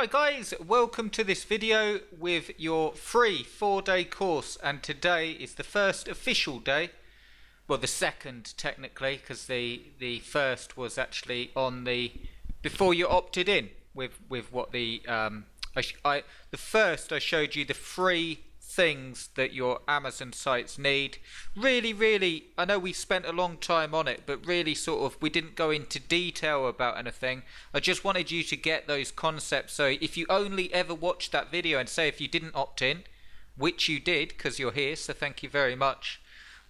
Alright guys, welcome to this video with your free 4-day course, and today is the first official day. Well, the second technically, because the first was actually on the before you opted in with what the first I showed you the free things that your Amazon sites need. Really, I know we spent a long time on it, but really sort of we didn't go into detail about anything. I just wanted you to get those concepts, so if you only ever watched that video, and say if you didn't opt in, which you did because you're here, so thank you very much,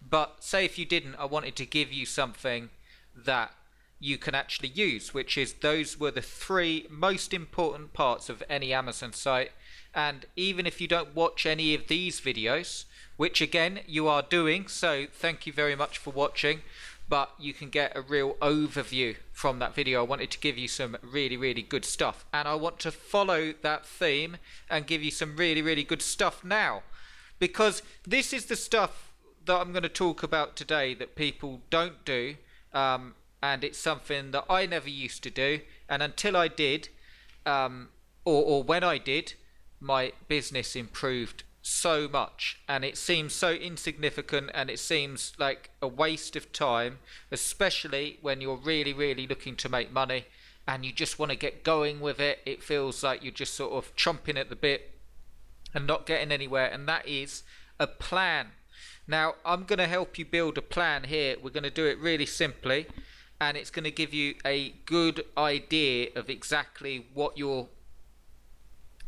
but say if you didn't, I wanted to give you something that you can actually use, which is those were the 3 most important parts of any Amazon site. And even if you don't watch any of these videos, which again you are doing, so thank you very much for watching, but you can get a real overview from that video. I wanted to give you some really good stuff, and I want to follow that theme and give you some really good stuff now, because this is the stuff that I'm going to talk about today that people don't do, and it's something that I never used to do, and until I did, or when I did, my business improved so much, and it seems so insignificant, and it seems like a waste of time, especially when you're really looking to make money and you just want to get going with it. It feels like you're just sort of chomping at the bit and not getting anywhere, and that is a plan. Now I'm going to help you build a plan here. We're going to do it really simply, and it's going to give you a good idea of exactly what you're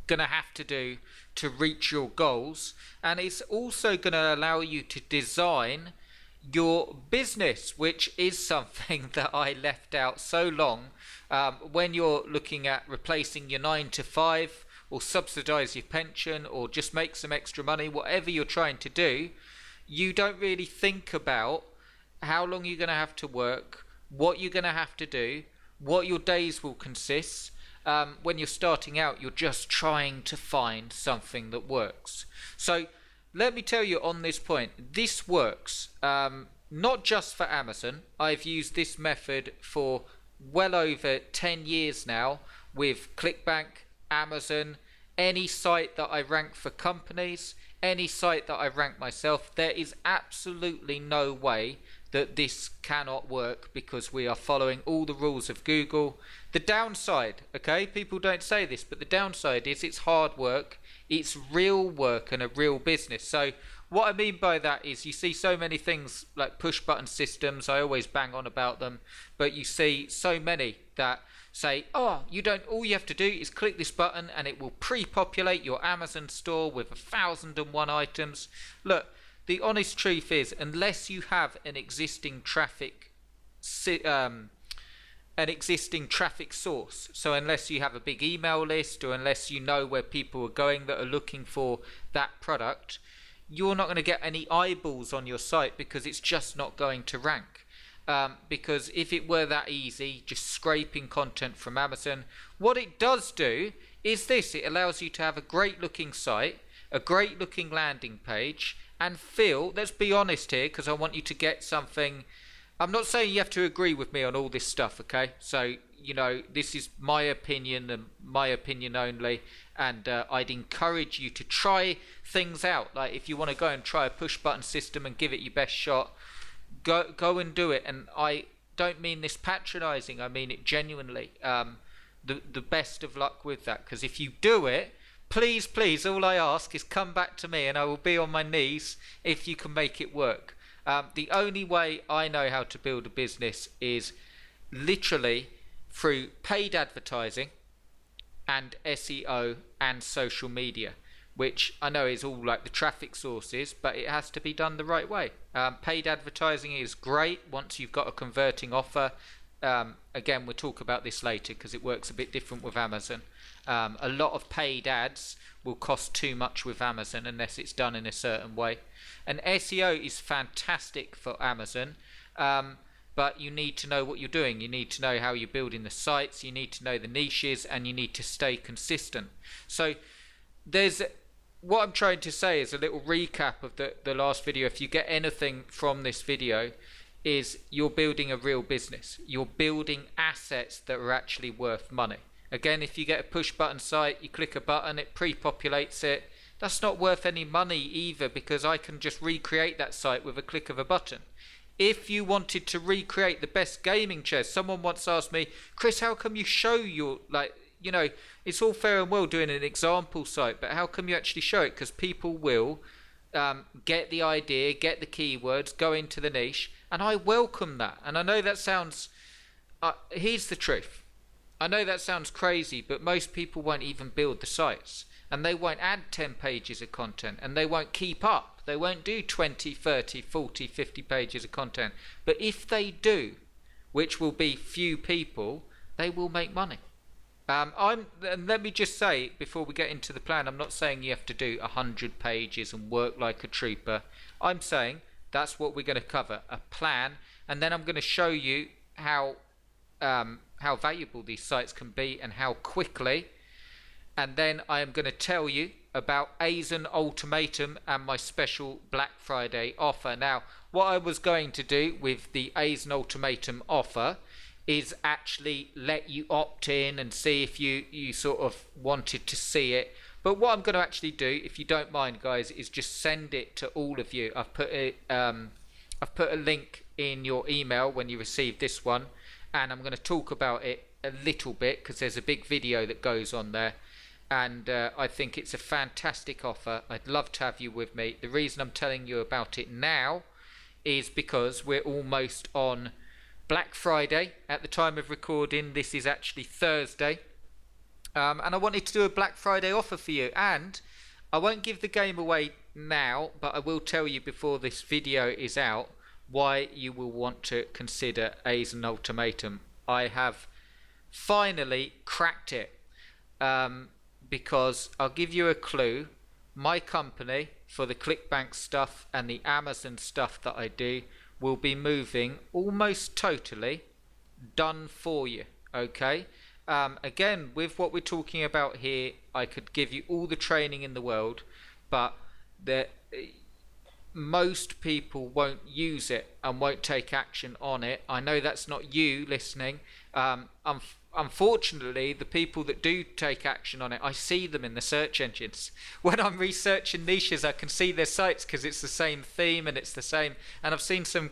going to have to do to reach your goals, and it's also going to allow you to design your business, which is something that I left out so long. When you're looking at replacing your 9 to 5, or subsidize your pension, or just make some extra money, whatever you're trying to do, you don't really think about how long you're going to have to work, what you're going to have to do, what your days will consist. When you're starting out, you're just trying to find something that works. So let me tell you on this point, this works not just for Amazon. I've used this method for well over 10 years now with ClickBank, Amazon, any site that I rank for companies, any site that I rank myself. There is absolutely no way that this cannot work, because we are following all the rules of Google. The downside, okay, people don't say this, but the downside is it's hard work, it's real work and a real business. So what I mean by that is you see so many things like push button systems, I always bang on about them, but you see so many that say, oh, all you have to do is click this button and it will pre-populate your Amazon store with 1,001 items. Look, the honest truth is, unless you have an existing traffic source, so unless you have a big email list, or unless you know where people are going that are looking for that product, you're not going to get any eyeballs on your site, because it's just not going to rank. Because if it were that easy, just scraping content from Amazon, what it does do is this: it allows you to have a great looking site, a great looking landing page, and feel, let's be honest here, because I want you to get something. I'm not saying you have to agree with me on all this stuff, okay? So, you know, this is my opinion and my opinion only, and I'd encourage you to try things out. Like, if you want to go and try a push button system and give it your best shot, go and do it. And I don't mean this patronizing, I mean it genuinely. The best of luck with that, because if you do it, please, all I ask is come back to me and I will be on my knees if you can make it work. The only way I know how to build a business is literally through paid advertising and SEO and social media, which I know is all like the traffic sources, but it has to be done the right way. Paid advertising is great once you've got a converting offer. Again, we'll talk about this later because it works a bit different with Amazon. A lot of paid ads will cost too much with Amazon unless it's done in a certain way. And SEO is fantastic for Amazon, but you need to know what you're doing. You need to know how you're building the sites, you need to know the niches, and you need to stay consistent. So what I'm trying to say is a little recap of the last video. If you get anything from this video, is you're building a real business. You're building assets that are actually worth money. Again, if you get a push button site, you click a button, it pre-populates it. That's not worth any money either, because I can just recreate that site with a click of a button. If you wanted to recreate the best gaming chairs, someone once asked me, Chris, how come you show your, it's all fair and well doing an example site, but how come you actually show it? Because people will get the idea, get the keywords, go into the niche, and I welcome that. And I know that sounds, here's the truth. I know that sounds crazy, but most people won't even build the sites, and they won't add 10 pages of content, and they won't keep up. They won't do 20, 30, 40, 50 pages of content. But if they do, which will be few people, they will make money. And let me just say, before we get into the plan, I'm not saying you have to do 100 pages and work like a trooper. I'm saying that's what we're going to cover, a plan, and then I'm going to show you how valuable these sites can be and how quickly. And then I am going to tell you about ASIN Ultimatum and my special Black Friday offer. Now, what I was going to do with the ASIN Ultimatum offer is actually let you opt in and see if you sort of wanted to see it. But what I'm going to actually do, if you don't mind, guys, is just send it to all of you. I've put a link in your email when you receive this one, and I'm going to talk about it a little bit because there's a big video that goes on there. And I think it's a fantastic offer. I'd love to have you with me. The reason I'm telling you about it now is because we're almost on Black Friday at the time of recording. This is actually Thursday. And I wanted to do a Black Friday offer for you. And I won't give the game away now, but I will tell you before this video is out why you will want to consider ASIN Ultimatum. I have finally cracked it. Because I'll give you a clue. My company, for the ClickBank stuff and the Amazon stuff that I do, will be moving almost totally done for you. Okay. Again, with what we're talking about here, I could give you all the training in the world, but most people won't use it and won't take action on it. I know that's not you listening. Unfortunately, the people that do take action on it, I see them in the search engines. When I'm researching niches, I can see their sites because it's the same theme and it's the same. And I've seen some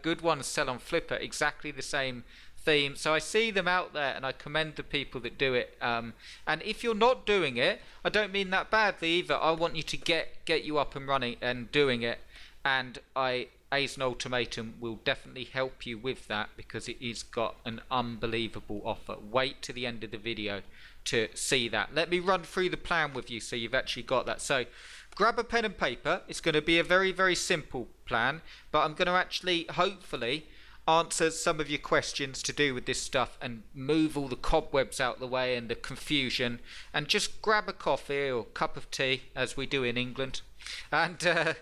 good ones sell on Flipper, exactly the same theme. So I see them out there, and I commend the people that do it. And if you're not doing it, I don't mean that badly either. I want you to get you up and running and doing it. And ASIN Ultimatum will definitely help you with that, because it has got an unbelievable offer. Wait to the end of the video to see that. Let me run through the plan with you so you've actually got that. So grab a pen and paper. It's going to be a very, very simple plan, but I'm going to actually hopefully answer some of your questions to do with this stuff and move all the cobwebs out the way and the confusion, and just grab a coffee or cup of tea, as we do in England, and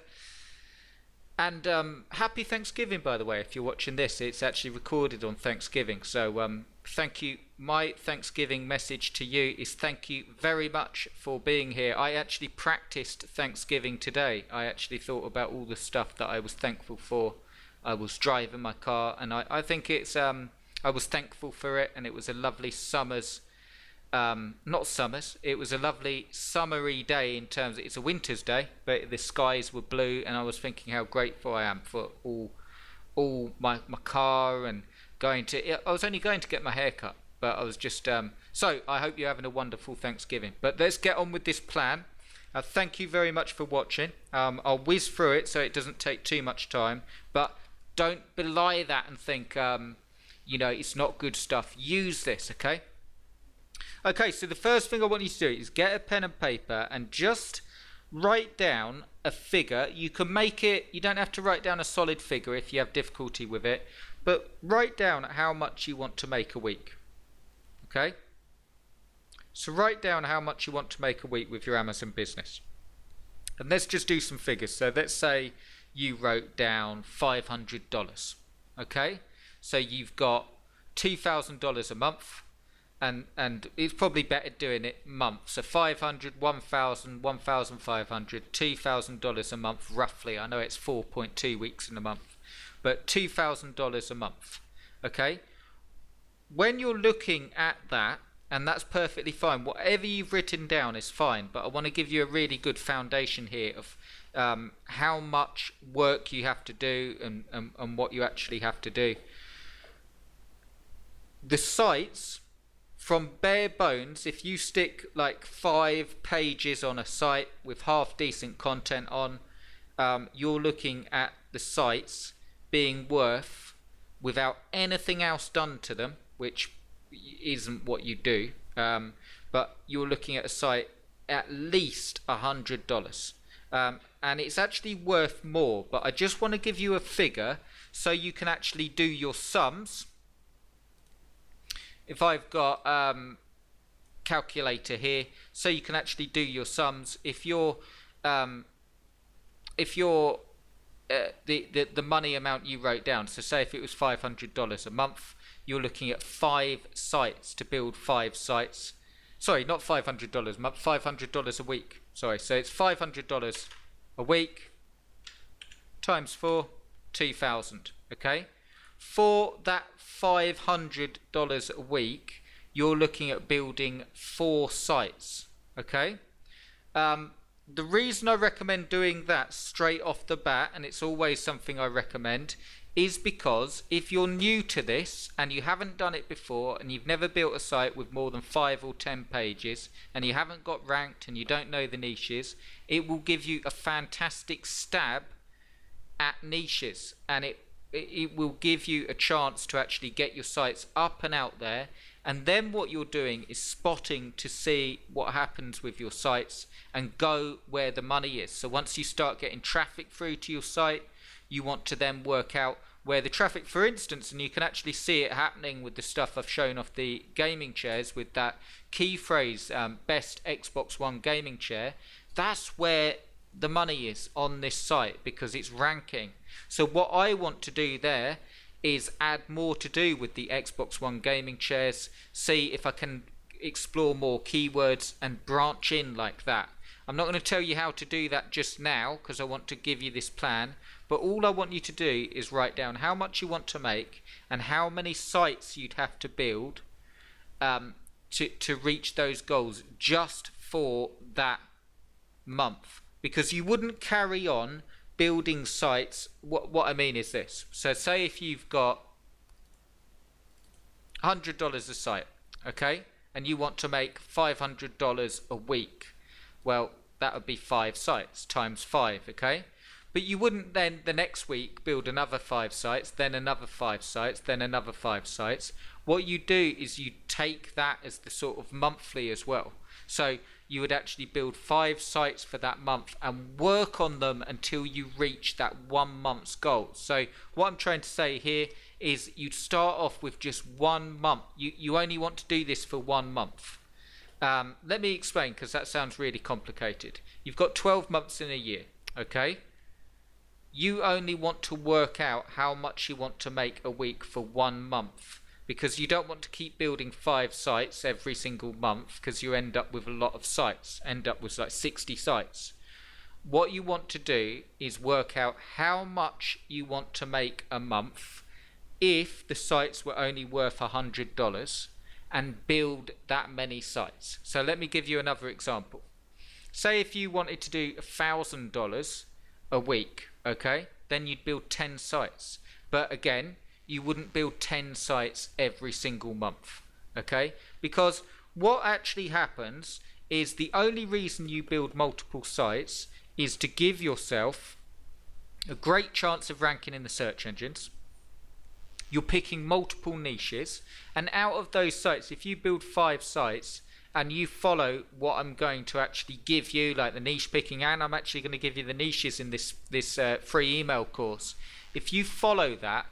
happy Thanksgiving, by the way. If you're watching this, it's actually recorded on Thanksgiving. So thank you. My Thanksgiving message to you is thank you very much for being here. I actually practiced Thanksgiving today. I actually thought about all the stuff that I was thankful for. I was driving my car, and I think it's I was thankful for it, and it was a lovely it was a lovely summery day. In terms of, it's a winter's day, but the skies were blue, and I was thinking how grateful I am for all my car, and I was only going to get my hair cut, but I was just so I hope you're having a wonderful Thanksgiving. But let's get on with this plan. Thank you very much for watching. I'll whiz through it so it doesn't take too much time, but don't belie that and think it's not good stuff. Use this, okay? Okay, so the first thing I want you to do is get a pen and paper and just write down a figure. You can make it, you don't have to write down a solid figure if you have difficulty with it, but write down how much you want to make a week. Okay? So write down how much you want to make a week with your Amazon business. And let's just do some figures. So let's say you wrote down $500. Okay? So you've got $2,000 a month. And it's probably better doing it months. So $500, $1,000, $1,500, $2,000 a month roughly. I know it's 4.2 weeks in a month, but $2,000 a month. Okay. When you're looking at that and that's perfectly fine. Whatever you've written down is fine, but I want to give you a really good foundation here of how much work you have to do and what you actually have to do. The sites, from bare bones, if you stick like 5 pages on a site with half decent content on, you're looking at the sites being worth, without anything else done to them, which isn't what you do, but you're looking at a site at least $100, and it's actually worth more. But I just want to give you a figure so you can actually do your sums. If I've got calculator here, so you can actually do your sums. If you're the money amount you wrote down, so say if it was $500 a month, you're looking at 5 sites to build 5 sites. Sorry, not $500 a month, $500 a week. Sorry, so it's $500 a week times 4, 2,000. Okay, for that $500 a week, you're looking at building 4 sites. Okay, the reason I recommend doing that straight off the bat, and it's always something I recommend, is because if you're new to this and you haven't done it before and you've never built a site with more than 5 or 10 pages and you haven't got ranked and you don't know the niches, it will give you a fantastic stab at niches, and it will give you a chance to actually get your sites up and out there. And then what you're doing is spotting to see what happens with your sites and go where the money is. So once you start getting traffic through to your site, you want to then work out where the traffic, for instance, and you can actually see it happening with the stuff I've shown off the gaming chairs with that key phrase, best Xbox One gaming chair. That's where the money is on this site because it's ranking. So what I want to do there is add more to do with the Xbox One gaming chairs, see if I can explore more keywords and branch in like that. I'm not going to tell you how to do that just now because I want to give you this plan, but all I want you to do is write down how much you want to make and how many sites you'd have to build to reach those goals just for that month, because you wouldn't carry on building sites. What I mean is this. So say if you've got $100 a site, okay, and you want to make $500 a week, well, that would be 5 sites times 5, okay? But you wouldn't then the next week build another 5 sites, then another 5 sites, then another 5 sites. What you do is you take that as the sort of monthly as well. So you would actually build 5 sites for that month and work on them until you reach that 1 month's goal. So what I'm trying to say here is you'd start off with just 1 month. You only want to do this for 1 month. Let me explain, because that sounds really complicated. You've got 12 months in a year, okay? You only want to work out how much you want to make a week for 1 month, because you don't want to keep building 5 sites every single month, because you end up with a lot of sites, end up with like 60 sites. What you want to do is work out how much you want to make a month if the sites were only worth $100, and build that many sites. So let me give you another example. Say if you wanted to do $1,000 a week, okay, then you'd build 10 sites. But again, you wouldn't build 10 sites every single month, okay? Because what actually happens is the only reason you build multiple sites is to give yourself a great chance of ranking in the search engines. You're picking multiple niches, and out of those sites, if you build 5 sites and you follow what I'm going to actually give you, like the niche picking, and I'm actually going to give you the niches in this free email course. If you follow that,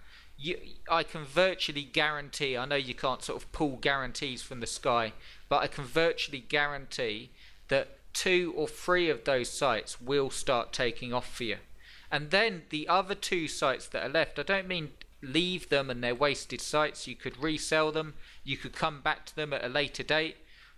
I can virtually guarantee, I know you can't sort of pull guarantees from the sky, but I can virtually guarantee that 2 or 3 of those sites will start taking off for you. And then the other 2 sites that are left, I don't mean leave them and they're wasted sites. You could resell them, you could come back to them at a later date,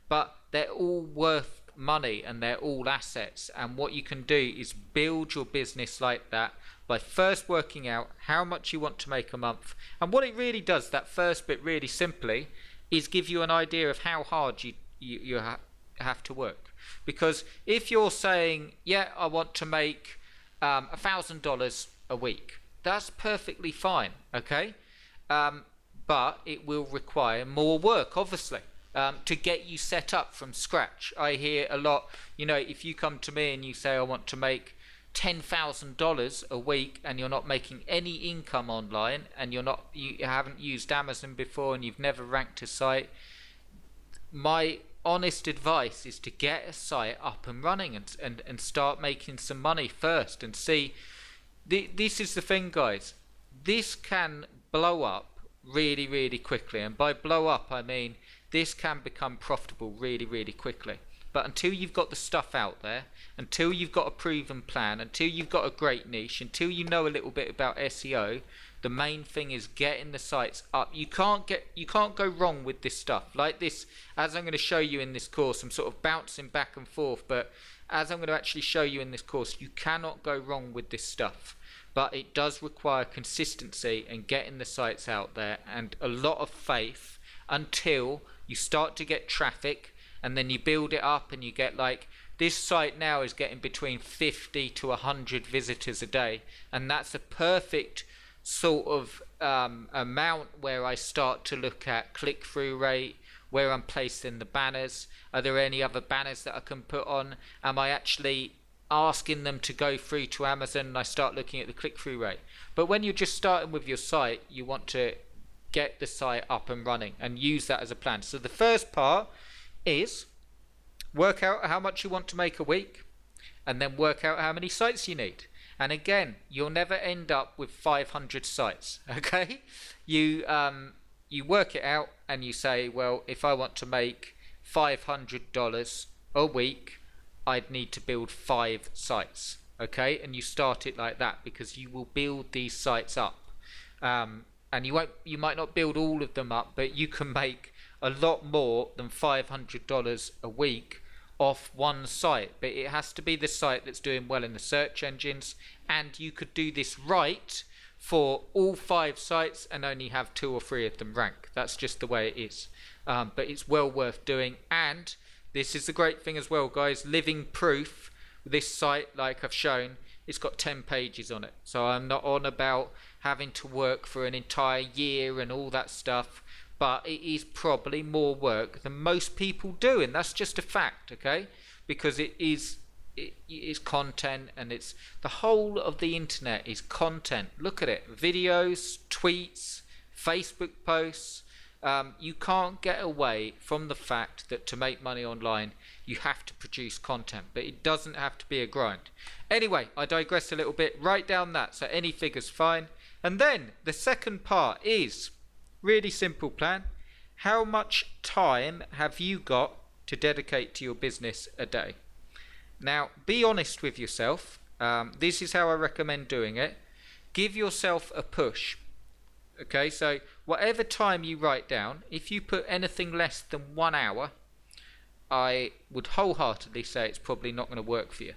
but they're all worth money and they're all assets. And what you can do is build your business like that by first working out how much you want to make a month. And what it really does, that first bit really simply, is give you an idea of how hard have to work. Because if you're saying, yeah, I want to make $1,000 a week, that's perfectly fine, okay? But it will require more work, obviously, to get you set up from scratch. I hear a lot, if you come to me and you say, I want to make $10,000 a week, and you're not making any income online, and you haven't used Amazon before, and you've never ranked a site, my honest advice is to get a site up and running and start making some money first and see. This is the thing, guys. This can blow up really, really quickly, and by blow up I mean this can become profitable really, really quickly. But until you've got the stuff out there, until you've got a proven plan, until you've got a great niche, until you know a little bit about SEO, the main thing is getting the sites up. You can't go wrong with this stuff. Like this, as I'm going to show you in this course, I'm sort of bouncing back and forth, but as I'm going to actually show you in this course, you cannot go wrong with this stuff. But it does require consistency and getting the sites out there and a lot of faith until you start to get traffic, and then you build it up and you get, like, this site now is getting between 50 to 100 visitors a day, and that's a perfect sort of amount where I start to look at click-through rate, where I'm placing the banners. Are there any other banners that I can put on? Am I actually asking them to go through to Amazon? And I start looking at the click-through rate. But when you're just starting with your site, you want to get the site up and running and use that as a plan. So the first part is work out how much you want to make a week, and then work out how many sites you need. And again, you'll never end up with 500 sites, okay? You work it out and you say, well, if I want to make $500 a week, I'd need to build 5 sites, okay? And you start it like that, because you will build these sites up. And you might not build all of them up, but you can make a lot more than $500 a week off one site. But it has to be the site that's doing well in the search engines, and you could do this right for all 5 sites and only have 2 or 3 of them rank. That's just the way it is. But it's well worth doing. And this is the great thing as well, guys, living proof. This site, like I've shown, it's got 10 pages on it, so I'm not on about having to work for an entire year and all that stuff, but it is probably more work than most people do, and that's just a fact, okay? Because it is content, and it's the whole of the internet is content. Look at it: videos, tweets, Facebook posts. You can't get away from the fact that to make money online you have to produce content, but it doesn't have to be a grind. Anyway, I digress a little bit. Write down that, so any figure's fine. And then the second part is really simple plan. How much time have you got to dedicate to your business a day? Now, be honest with yourself. This is how I recommend doing it. Give yourself a push. Okay, so whatever time you write down, if you put anything less than 1 hour, I would wholeheartedly say it's probably not going to work for you.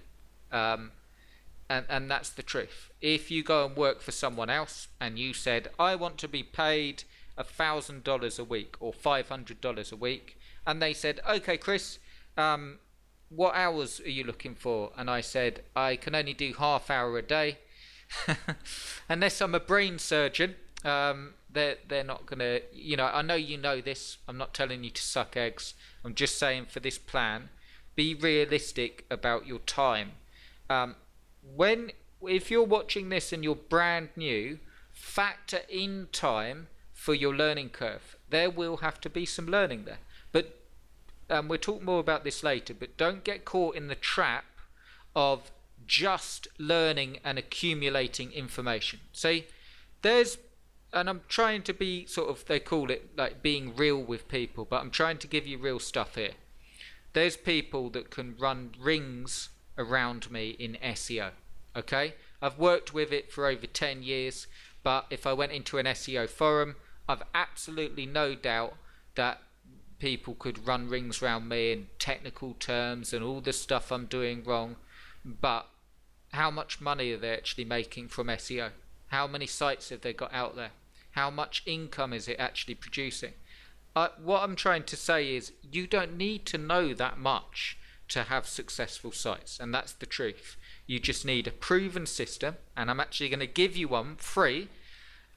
And that's the truth. If you go and work for someone else and you said, I want to be paid $1,000 a week or $500 a week, and they said, okay, Chris, what hours are you looking for? And I said, I can only do half hour a day. Unless I'm a brain surgeon, they're not going to, I know you know this. I'm not telling you to suck eggs. I'm just saying, for this plan, be realistic about your time. If you're watching this and you're brand new, factor in time for your learning curve. There will have to be some learning there. But we'll talk more about this later, but don't get caught in the trap of just learning and accumulating information. See, and I'm trying to be sort of, they call it like being real with people, but I'm trying to give you real stuff here. There's people that can run rings around me in SEO, okay? I've worked with it for over 10 years, but if I went into an SEO forum, I've absolutely no doubt that people could run rings around me in technical terms and all the stuff I'm doing wrong. But how much money are they actually making from SEO? How many sites have they got out there? How much income is it actually producing? what I'm trying to say is you don't need to know that much to have successful sites, and that's the truth. You just need a proven system, and I'm actually going to give you one free.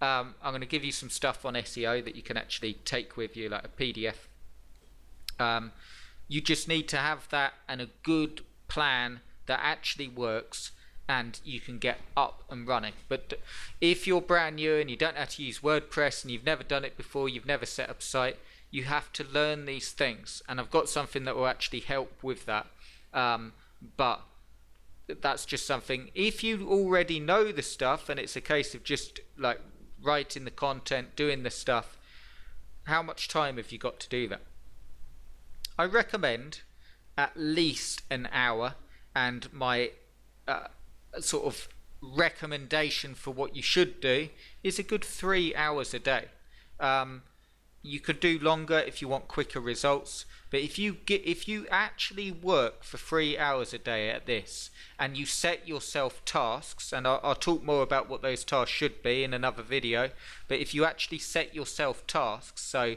I'm going to give you some stuff on SEO that you can actually take with you, like a PDF. You just need to have that and a good plan that actually works, and you can get up and running. But if you're brand new and you don't know how to use WordPress and you've never done it before, you've never set up a site, you have to learn these things, and I've got something that will actually help with that. But that's just something, if you already know the stuff and it's a case of just like writing the content, doing the stuff, how much time have you got to do that? I recommend at least an hour, and my sort of recommendation for what you should do is a good 3 hours a day. You could do longer if you want quicker results, but if you actually work for 3 hours a day at this, and you set yourself tasks, and I'll talk more about what those tasks should be in another video, but if you actually set yourself tasks, so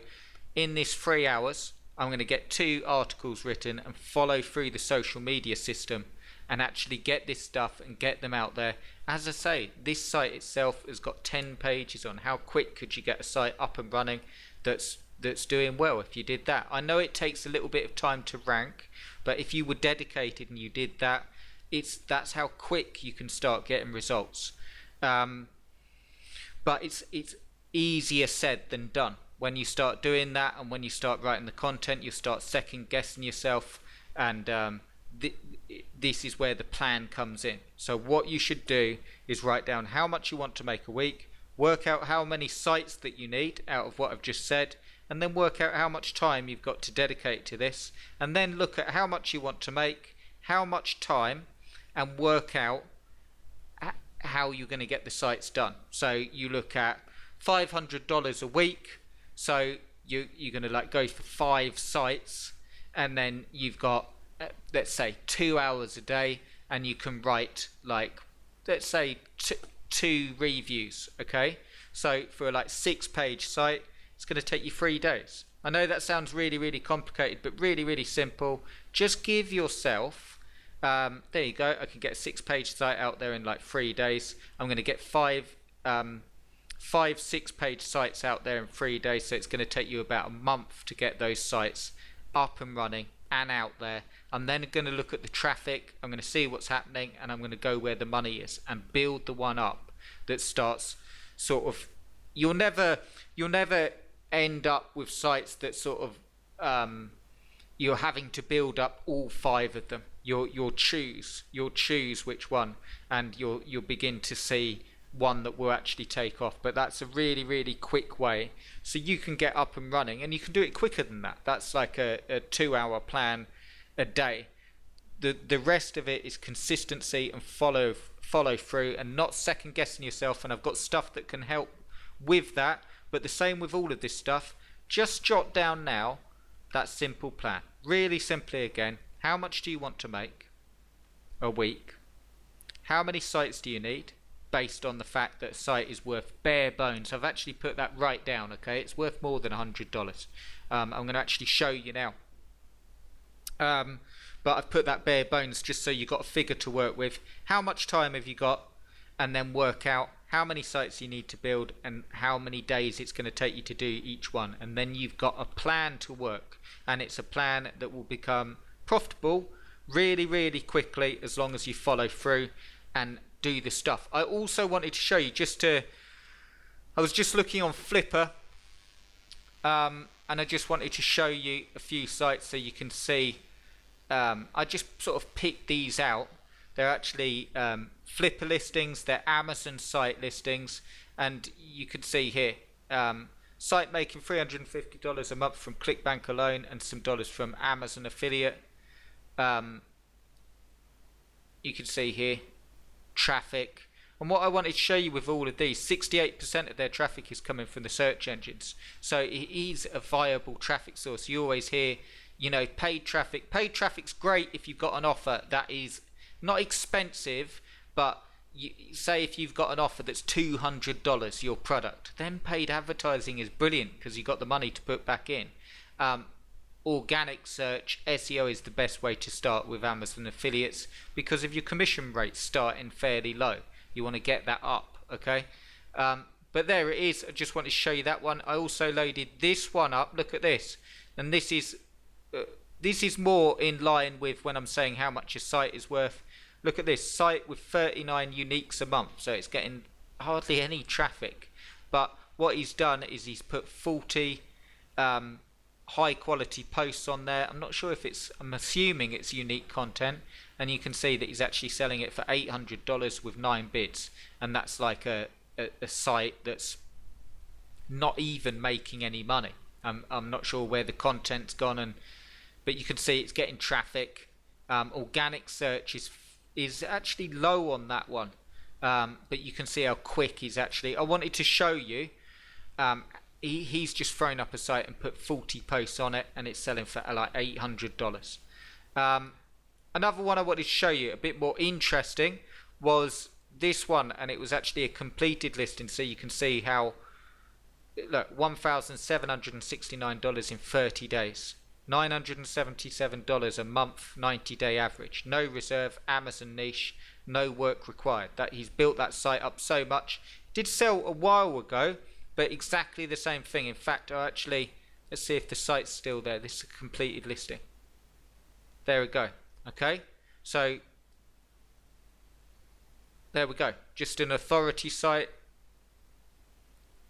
in this 3 hours I'm going to get 2 articles written and follow through the social media system and actually get this stuff and get them out there. As I say, this site itself has got 10 pages on how quick could you get a site up and running that's doing well if you did that. I know it takes a little bit of time to rank, but if you were dedicated and you did that, that's how quick you can start getting results. But it's easier said than done. When you start doing that and when you start writing the content, you start second guessing yourself, and this is where the plan comes in. So what you should do is write down how much you want to make a week, work out how many sites that you need out of what I've just said, and then work out how much time you've got to dedicate to this, and then look at how much you want to make, how much time, and work out how you're going to get the sites done. So you look at $500 a week, so you're going to like go for 5 sites, and then you've got let's say 2 hours a day, and you can write like, let's say 2 reviews. Okay, so for a like 6-page site, it's going to take you 3 days. I know that sounds really, really complicated, but really, really simple. Just give yourself, there you go, I can get a 6-page site out there in like 3 days. I'm going to get 5 6-page sites out there in 3 days, so it's going to take you about a month to get those sites up and running and out there. I'm then going to look at the traffic, I'm going to see what's happening, and I'm going to go where the money is and build the one up that starts sort of, you'll never end up with sites that sort of you're having to build up all 5 of them. You'll choose which one, and you'll begin to see one that will actually take off. But that's a really, really quick way, so you can get up and running, and you can do it quicker than that. That's like a 2-hour plan a day. The rest of it is consistency and follow through, and not second guessing yourself. And I've got stuff that can help with that, but the same with all of this stuff. Just jot down now that simple plan, really simply again. How much do you want to make a week? How many sites do you need, based on the fact that a site is worth bare bones? I've actually put that right down, okay? It's worth more than $100. I'm going to actually show you now. But I've put that bare bones just so you've got a figure to work with. How much time have you got? And then work out how many sites you need to build and how many days it's going to take you to do each one. And then you've got a plan to work, and it's a plan that will become profitable really, really quickly as long as you follow through and do the stuff. I also wanted to show you, I was just looking on Flipper, and I just wanted to show you a few sites so you can see. I just sort of picked these out. They're actually Flipper listings, they're Amazon site listings, and you can see here, site making $350 a month from ClickBank alone, and some dollars from Amazon affiliate. You can see here traffic, and what I wanted to show you with all of these, 68% of their traffic is coming from the search engines, so it is a viable traffic source. You always hear, you know, paid traffic's great if you've got an offer that is not expensive, but say if you've got an offer that's $200 your product, then paid advertising is brilliant because you got the money to put back in. Organic search, SEO is the best way to start with Amazon affiliates because of your commission rates starting fairly low. You want to get that up, okay? But there it is. I just wanted to show you that one. I also loaded this one up. Look at this. And this is more in line with when I'm saying how much a site is worth. Look at this site with 39 uniques a month. So it's getting hardly any traffic. But what he's done is he's put 40 high quality posts on there. I'm not sure if I'm assuming it's unique content, and you can see that he's actually selling it for $800 with 9 bids, and that's like a site that's not even making any money. I'm not sure where the content's gone, but you can see it's getting traffic. Organic search is actually low on that one, but you can see how quick he's actually. I wanted to show you. He's just thrown up a site and put 40 posts on it, and it's selling for like $800. Another one I wanted to show you, a bit more interesting, was this one, and it was actually a completed listing. So you can see how, look, $1,769 in 30 days, $977 a month, 90-day average, no reserve, Amazon niche, no work required. That he's built that site up so much. Did sell a while ago, but exactly the same thing. In fact, let's see if the site's still there. This is a completed listing. There we go. Okay, so there we go. Just an authority site.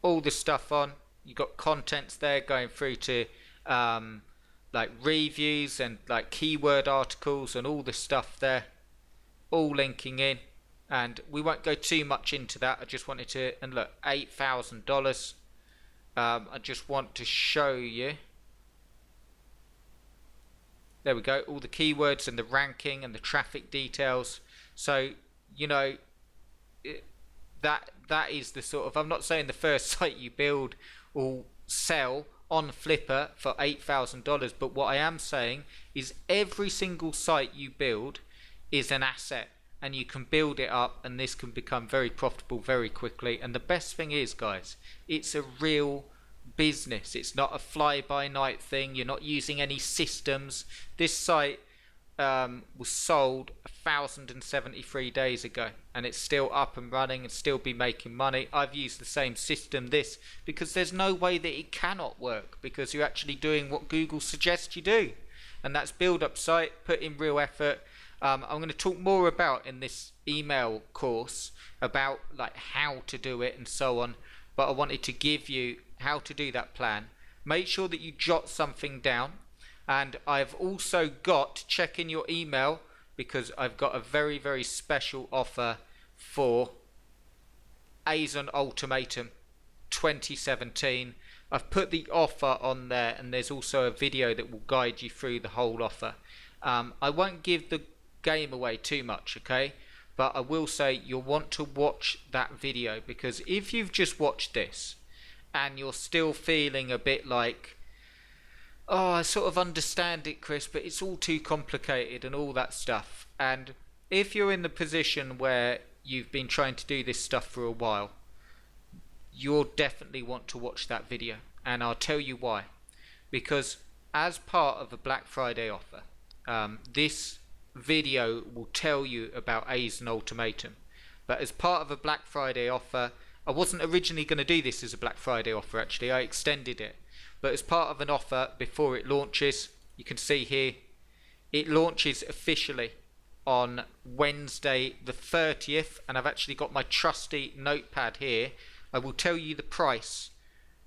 All the stuff on. You got contents there going through to like reviews and like keyword articles and all the stuff there. All linking in. And we won't go too much into that. I just wanted to, and look, $8,000. I just want to show you. There we go. All the keywords and the ranking and the traffic details. So, you know, that is the sort of, I'm not saying the first site you build will sell on Flipper for $8,000, but what I am saying is every single site you build is an asset. And you can build it up, and this can become very profitable very quickly. And the best thing is, guys, it's a real business. It's not a fly-by-night thing. You're not using any systems. This site was sold 1,073 days ago, and it's still up and running and still be making money. I've used the same system, because there's no way that it cannot work, because you're actually doing what Google suggests you do, and that's build up site, put in real effort. I'm going to talk more about in this email course about like how to do it and so on, but I wanted to give you how to do that plan. Make sure that you jot something down, and I've also got, check in your email, because I've got a very, very special offer for Amazon Ultimatum 2017. I've put the offer on there, and there's also a video that will guide you through the whole offer. I won't give the game away too much, okay, but I will say you'll want to watch that video, because if you've just watched this and you're still feeling a bit like, oh, I sort of understand it, Chris, but it's all too complicated and all that stuff, and if you're in the position where you've been trying to do this stuff for a while, you'll definitely want to watch that video, and I'll tell you why. Because as part of a Black Friday offer, this video will tell you about Amazon Ultimatum, but as part of a Black Friday offer, I wasn't originally going to do this as a Black Friday offer, actually I extended it, but as part of an offer before it launches, you can see here it launches officially on Wednesday the 30th, and I've actually got my trusty notepad here. I will tell you the price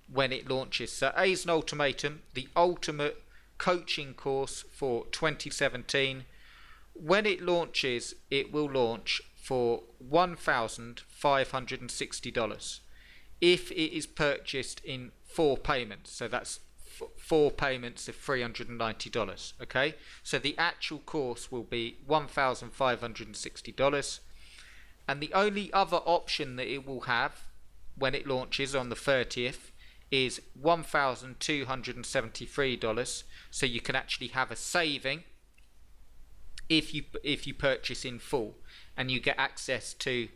when it launches. So Amazon Ultimatum, the ultimate coaching course for 2017, when it launches, it will launch for $1,560 if it is purchased in 4 payments. So that's 4 payments of $390. Okay, so the actual course will be $1,560, and the only other option that it will have when it launches on the 30th is $1,273. So you can actually have a saving if you purchase in full, and you get access to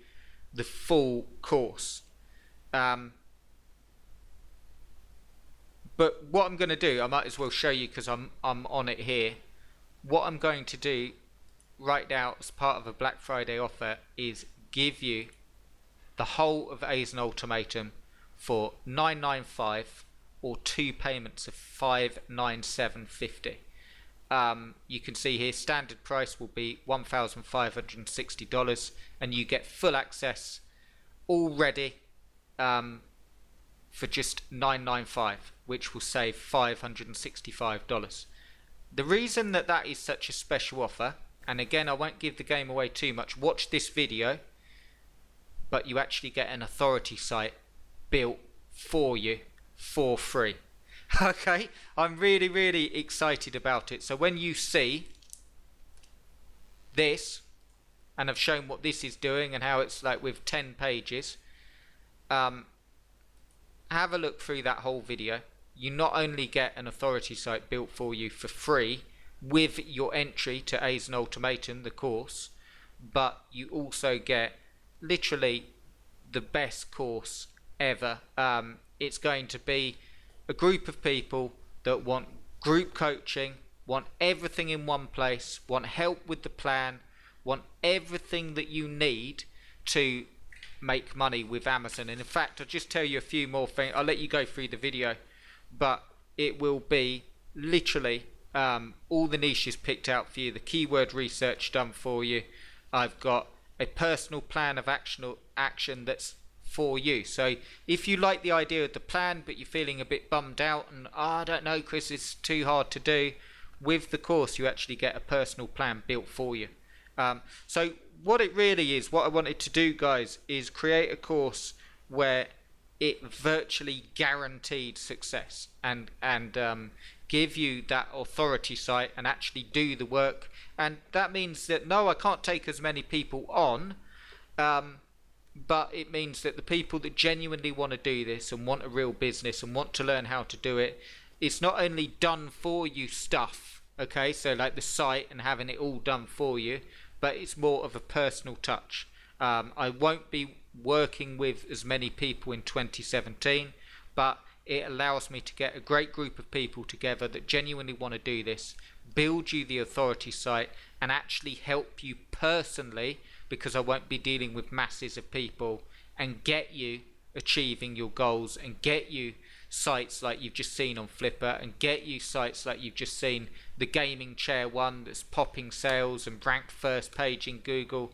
the full course. But what I'm going to do, I might as well show you because I'm on it here. What I'm going to do right now as part of a Black Friday offer is give you the whole of A's and Ultimatum for $9.95 or 2 payments of $597.50. You can see here standard price will be $1,560 and you get full access already for just $9.95, which will save $565. The reason that is such a special offer, and again I won't give the game away too much, watch this video, but you actually get an authority site built for you for free. Okay, I'm really excited about it. So when you see this, and I've shown what this is doing and how it's like with 10 pages, have a look through that whole video. You not only get an authority site built for you for free with your entry to A's and Ultimatum, the course, but you also get literally the best course ever. It's going to be a group of people that want group coaching, want everything in one place, want help with the plan, want everything that you need to make money with Amazon. And in fact, I'll just tell you a few more things. I'll let you go through the video, but it will be literally all the niches picked out for you, the keyword research done for you. I've got a personal plan of action that's for you. So if you like the idea of the plan but you're feeling a bit bummed out and I don't know, Chris, it's too hard to do, with the course you actually get a personal plan built for you. So what it really is, what I wanted to do, guys, is create a course where it virtually guaranteed success and give you that authority site and actually do the work. And that means that no, I can't take as many people on, but it means that the people that genuinely want to do this and want a real business and want to learn how to do it, it's not only done for you stuff, okay, so like the site and having it all done for you, but it's more of a personal touch. I won't be working with as many people in 2017, but it allows me to get a great group of people together that genuinely want to do this, build you the authority site and actually help you personally, because I won't be dealing with masses of people, and get you achieving your goals and get you sites like you've just seen on Flipper and get you sites like you've just seen the gaming chair one that's popping sales and ranked first page in Google.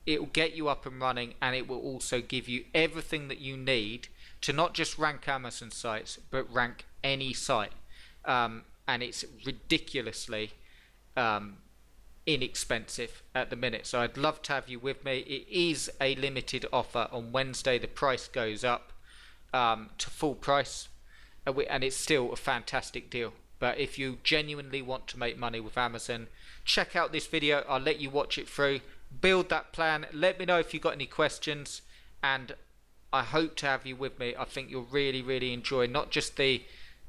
It will get you up and running, and it will also give you everything that you need to not just rank Amazon sites but rank any site, and it's ridiculously inexpensive at the minute. So I'd love to have you with me. It is a limited offer. On Wednesday the price goes up to full price, and it's still a fantastic deal. But if you genuinely want to make money with Amazon, check out this video. I'll let you watch it through, build that plan, let me know if you've got any questions, and I hope to have you with me. I think you'll really enjoy not just the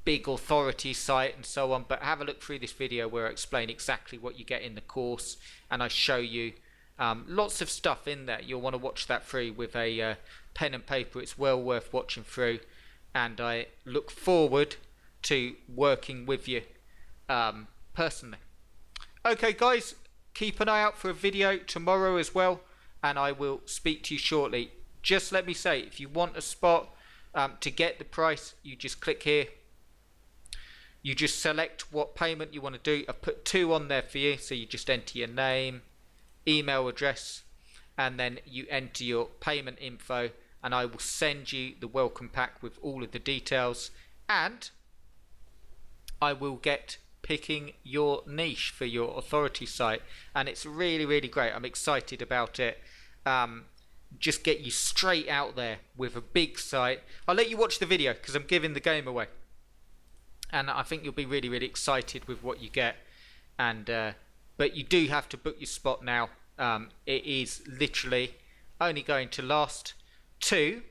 big authority site and so on, but have a look through this video where I explain exactly what you get in the course, and I show you lots of stuff in there. You'll want to watch that through with a pen and paper. It's well worth watching through, and I look forward to working with you personally. Okay guys, keep an eye out for a video tomorrow as well, and I will speak to you shortly. Just let me say, if you want a spot to get the price, you just click here. You just select what payment you want to do. I've put 2 on there for you, so you just enter your name, email address, and then you enter your payment info, and I will send you the welcome pack with all of the details, and I will get picking your niche for your authority site, and it's really great. I'm excited about it. Just get you straight out there with a big site. I'll let you watch the video because I'm giving the game away, and I think you'll be really excited with what you get. And but you do have to book your spot now. It is literally only going to last to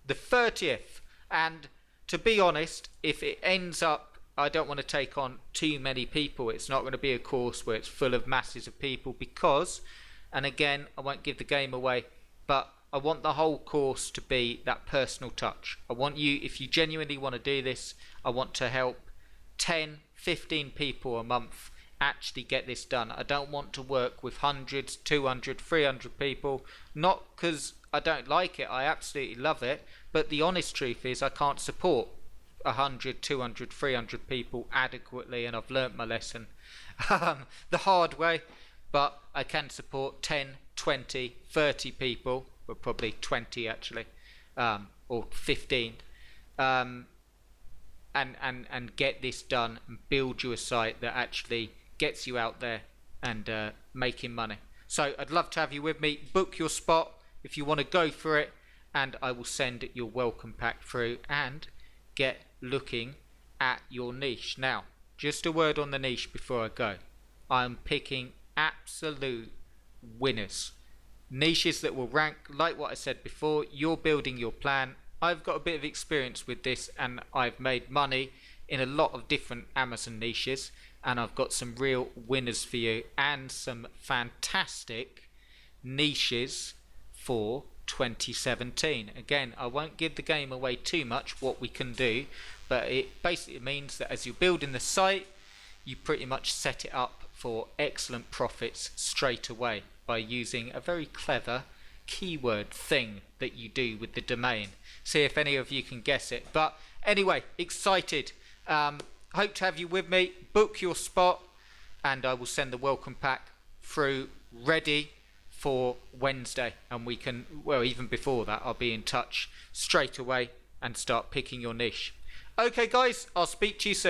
the 30th, and to be honest, if it ends up, I don't want to take on too many people. It's not going to be a course where it's full of masses of people because, and again, I won't give the game away, but I want the whole course to be that personal touch. I want you, if you genuinely want to do this, I want to help 10, 15 people a month actually get this done. I don't want to work with hundreds, 200, 300 people, not because I don't like it, I absolutely love it, but the honest truth is I can't support 100, 200, 300 people adequately, and I've learnt my lesson the hard way. But I can support 10, 20, 30 people, well, probably 20 actually, or 15, and get this done and build you a site that actually gets you out there and making money. So I'd love to have you with me. Book your spot if you want to go for it, and I will send your welcome pack through and get looking at your niche. Now, just a word on the niche before I go. I'm picking absolute winners, niches that will rank. Like what I said before, you're building your plan. I've got a bit of experience with this, and I've made money in a lot of different Amazon niches, and I've got some real winners for you and some fantastic niches for 2017. Again, I won't give the game away too much what we can do, but it basically means that as you're building the site, you pretty much set it up for excellent profits straight away by using a very clever keyword thing that you do with the domain. See if any of you can guess it. But anyway, excited. Hope to have you with me. Book your spot, and I will send the welcome pack through ready for Wednesday, and we can, well, even before that, I'll be in touch straight away and start picking your niche. Okay guys, I'll speak to you soon.